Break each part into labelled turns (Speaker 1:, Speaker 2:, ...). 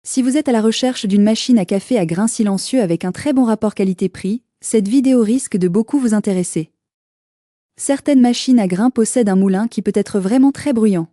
Speaker 1: Si vous êtes à la recherche d'une machine à café à grains silencieux avec un très bon rapport qualité-prix, cette vidéo risque de beaucoup vous intéresser. Certaines machines à grains possèdent un moulin qui peut être vraiment très bruyant.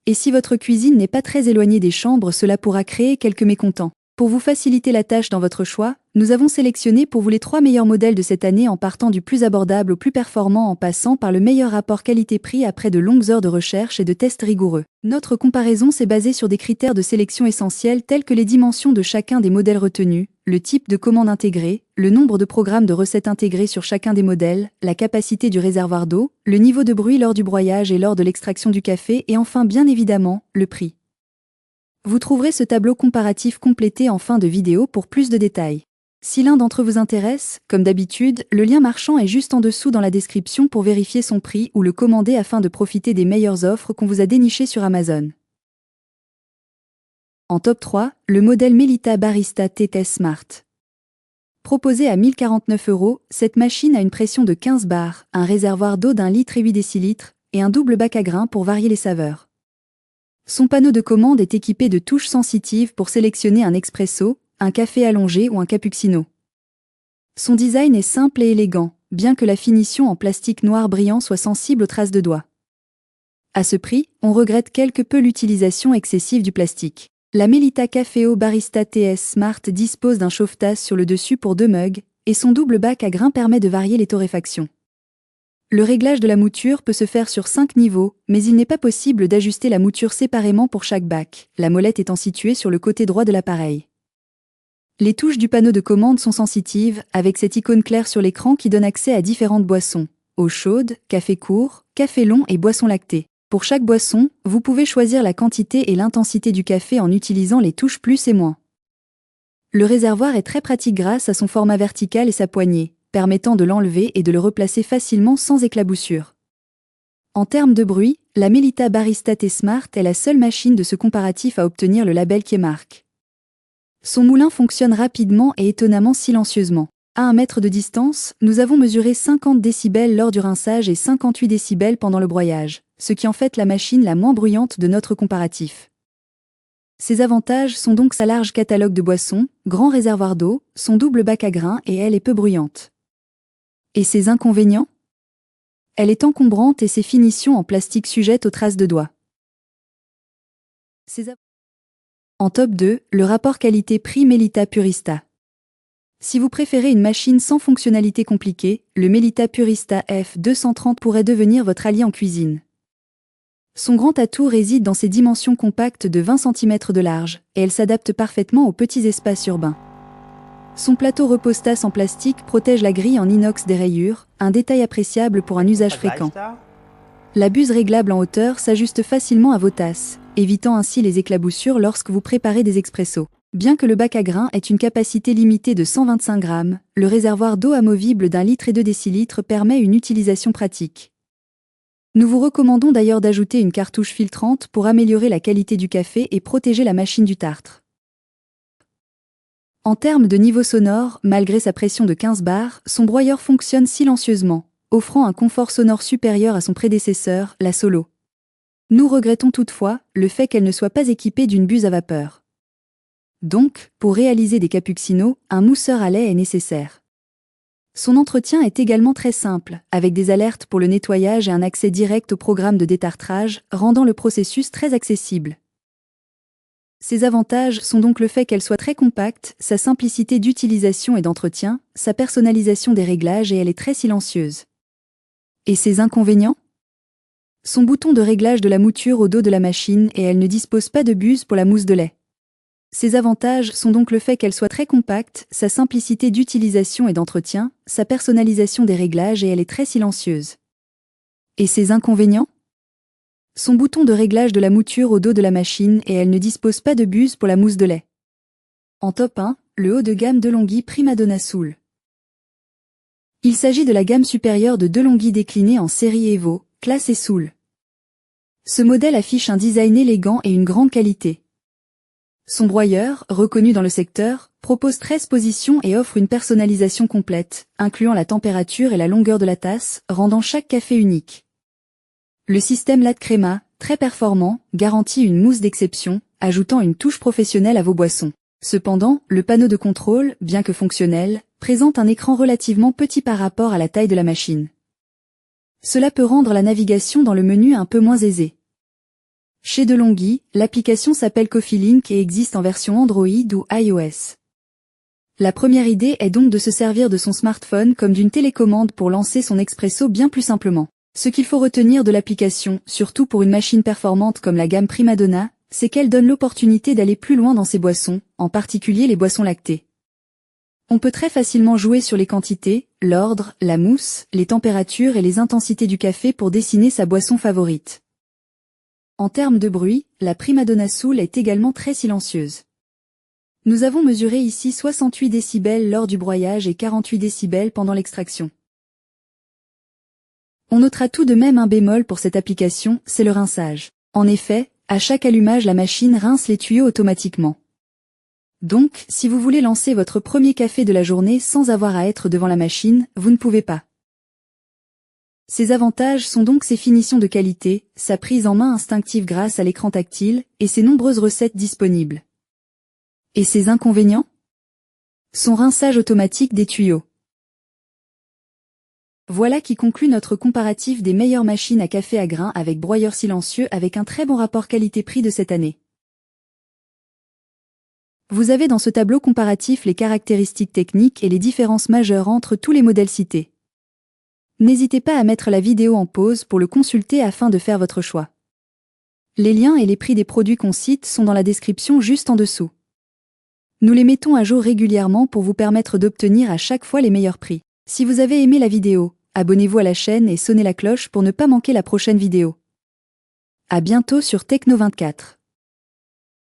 Speaker 1: Et si votre cuisine n'est pas très éloignée des chambres, cela pourra créer quelques mécontents. Pour vous faciliter la tâche dans votre choix, nous avons sélectionné pour vous les 3 meilleurs modèles de cette année en partant du plus abordable au plus performant en passant par le meilleur rapport qualité-prix après de longues heures de recherche et de tests rigoureux. Notre comparaison s'est basée sur des critères de sélection essentiels tels que les dimensions de chacun des modèles retenus, le type de commande intégrée, le nombre de programmes de recettes intégrés sur chacun des modèles, la capacité du réservoir d'eau, le niveau de bruit lors du broyage et lors de l'extraction du café et enfin bien évidemment, le prix. Vous trouverez ce tableau comparatif complété en fin de vidéo pour plus de détails. Si l'un d'entre eux vous intéresse, comme d'habitude, le lien marchand est juste en dessous dans la description pour vérifier son prix ou le commander afin de profiter des meilleures offres qu'on vous a dénichées sur Amazon. En top 3, le modèle Melita Barista TS Smart. Proposé à 1049 €, cette machine a une pression de 15 bars, un réservoir d'eau d'1 litre et 8 décilitres, et un double bac à grains pour varier les saveurs. Son panneau de commande est équipé de touches sensitives pour sélectionner un expresso, un café allongé ou un cappuccino. Son design est simple et élégant, bien que la finition en plastique noir brillant soit sensible aux traces de doigts. À ce prix, on regrette quelque peu l'utilisation excessive du plastique. La Melita Caféo Barista TS Smart dispose d'un chauffe-tasse sur le dessus pour 2 mugs, et son double bac à grains permet de varier les torréfactions. Le réglage de la mouture peut se faire sur 5 niveaux, mais il n'est pas possible d'ajuster la mouture séparément pour chaque bac, la molette étant située sur le côté droit de l'appareil. Les touches du panneau de commande sont sensitives, avec cette icône claire sur l'écran qui donne accès à différentes boissons, eau chaude, café court, café long et boissons lactées. Pour chaque boisson, vous pouvez choisir la quantité et l'intensité du café en utilisant les touches plus et moins. Le réservoir est très pratique grâce à son format vertical et sa poignée, permettant de l'enlever et de le replacer facilement sans éclaboussure. En termes de bruit, la Melita Barista T Smart est la seule machine de ce comparatif à obtenir le label Keymark. Son moulin fonctionne rapidement et étonnamment silencieusement. À 1 mètre de distance, nous avons mesuré 50 décibels lors du rinçage et 58 décibels pendant le broyage, ce qui en fait la machine la moins bruyante de notre comparatif. Ses avantages sont donc sa large catalogue de boissons, grand réservoir d'eau, son double bac à grains et elle est peu bruyante. Et ses inconvénients ? Elle est encombrante et ses finitions en plastique sujettent aux traces de doigts. En top 2, le rapport qualité-prix Melita Purista. Si vous préférez une machine sans fonctionnalité compliquée, le Melita Purista F230 pourrait devenir votre allié en cuisine. Son grand atout réside dans ses dimensions compactes de 20 cm de large, et elle s'adapte parfaitement aux petits espaces urbains. Son plateau repose-tasse en plastique protège la grille en inox des rayures, un détail appréciable pour un usage fréquent. La buse réglable en hauteur s'ajuste facilement à vos tasses, évitant ainsi les éclaboussures lorsque vous préparez des expressos. Bien que le bac à grains ait une capacité limitée de 125 grammes, le réservoir d'eau amovible d'1 litre et 2 décilitres permet une utilisation pratique. Nous vous recommandons d'ailleurs d'ajouter une cartouche filtrante pour améliorer la qualité du café et protéger la machine du tartre. En termes de niveau sonore, malgré sa pression de 15 bars, son broyeur fonctionne silencieusement, offrant un confort sonore supérieur à son prédécesseur, la Solo. Nous regrettons toutefois le fait qu'elle ne soit pas équipée d'une buse à vapeur. Donc, pour réaliser des cappuccinos, un mousseur à lait est nécessaire. Son entretien est également très simple, avec des alertes pour le nettoyage et un accès direct au programme de détartrage, rendant le processus très accessible. Ses avantages sont donc le fait qu'elle soit très compacte, sa simplicité d'utilisation et d'entretien, sa personnalisation des réglages et elle est très silencieuse. Et ses inconvénients ? Son bouton de réglage de la mouture au dos de la machine et elle ne dispose pas de buse pour la mousse de lait. Ses avantages sont donc le fait qu'elle soit très compacte, sa simplicité d'utilisation et d'entretien, sa personnalisation des réglages et elle est très silencieuse. Et ses inconvénients ? Son bouton de réglage de la mouture au dos de la machine et elle ne dispose pas de buse pour la mousse de lait. En top 1, le haut de gamme DeLonghi Primadonna Soul. Il s'agit de la gamme supérieure de DeLonghi déclinée en série Evo, classe et Soul. Ce modèle affiche un design élégant et une grande qualité. Son broyeur, reconnu dans le secteur, propose 13 positions et offre une personnalisation complète, incluant la température et la longueur de la tasse, rendant chaque café unique. Le système Latte Crema, très performant, garantit une mousse d'exception, ajoutant une touche professionnelle à vos boissons. Cependant, le panneau de contrôle, bien que fonctionnel, présente un écran relativement petit par rapport à la taille de la machine. Cela peut rendre la navigation dans le menu un peu moins aisée. Chez DeLonghi, l'application s'appelle Coffee Link et existe en version Android ou iOS. La première idée est donc de se servir de son smartphone comme d'une télécommande pour lancer son expresso bien plus simplement. Ce qu'il faut retenir de l'application, surtout pour une machine performante comme la gamme Primadonna, c'est qu'elle donne l'opportunité d'aller plus loin dans ses boissons, en particulier les boissons lactées. On peut très facilement jouer sur les quantités, l'ordre, la mousse, les températures et les intensités du café pour dessiner sa boisson favorite. En termes de bruit, la Primadonna Soul est également très silencieuse. Nous avons mesuré ici 68 décibels lors du broyage et 48 décibels pendant l'extraction. On notera tout de même un bémol pour cette application, c'est le rinçage. En effet, à chaque allumage la machine rince les tuyaux automatiquement. Donc, si vous voulez lancer votre premier café de la journée sans avoir à être devant la machine, vous ne pouvez pas. Ses avantages sont donc ses finitions de qualité, sa prise en main instinctive grâce à l'écran tactile, et ses nombreuses recettes disponibles. Et ses inconvénients? Son rinçage automatique des tuyaux. Voilà qui conclut notre comparatif des meilleures machines à café à grains avec broyeur silencieux avec un très bon rapport qualité-prix de cette année. Vous avez dans ce tableau comparatif les caractéristiques techniques et les différences majeures entre tous les modèles cités. N'hésitez pas à mettre la vidéo en pause pour le consulter afin de faire votre choix. Les liens et les prix des produits qu'on cite sont dans la description juste en dessous. Nous les mettons à jour régulièrement pour vous permettre d'obtenir à chaque fois les meilleurs prix. Si vous avez aimé la vidéo, abonnez-vous à la chaîne et sonnez la cloche pour ne pas manquer la prochaine vidéo. À bientôt sur Techno24.